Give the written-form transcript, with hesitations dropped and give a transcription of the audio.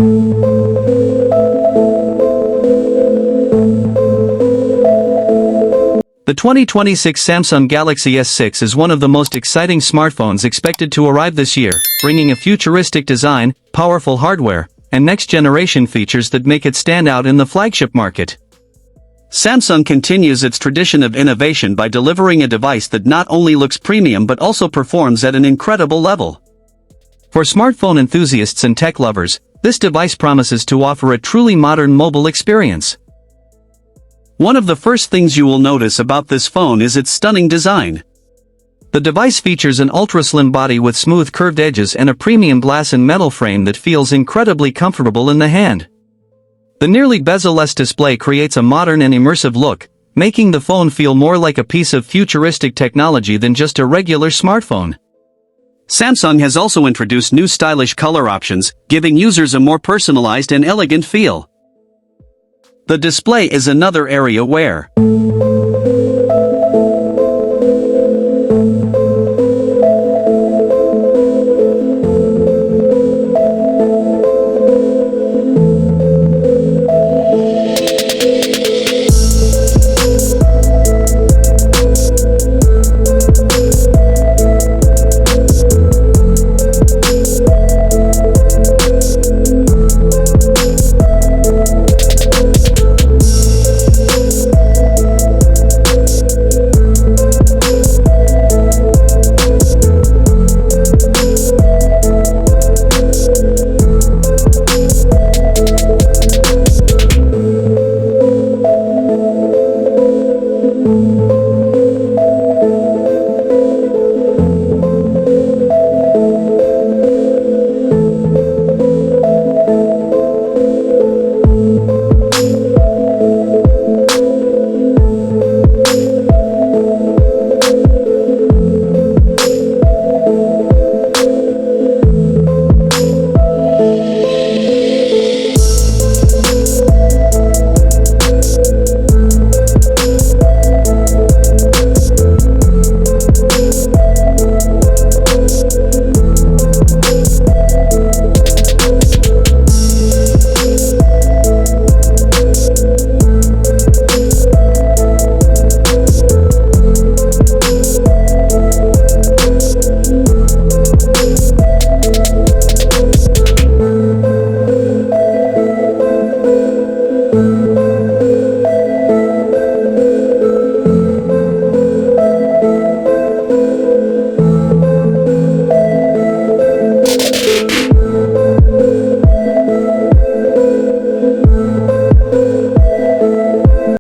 The 2026 Samsung Galaxy S6 is one of the most exciting smartphones expected to arrive this year, bringing a futuristic design, powerful hardware, and next-generation features that make it stand out in the flagship market. Samsung continues its tradition of innovation by delivering a device that not only looks premium but also performs at an incredible level. For smartphone enthusiasts and tech lovers, this device promises to offer a truly modern mobile experience. One of the first things you will notice about this phone is its stunning design. The device features an ultra-slim body with smooth curved edges and a premium glass and metal frame that feels incredibly comfortable in the hand. The nearly bezel-less display creates a modern and immersive look, making the phone feel more like a piece of futuristic technology than just a regular smartphone. Samsung has also introduced new stylish color options, giving users a more personalized and elegant feel. The display is another area where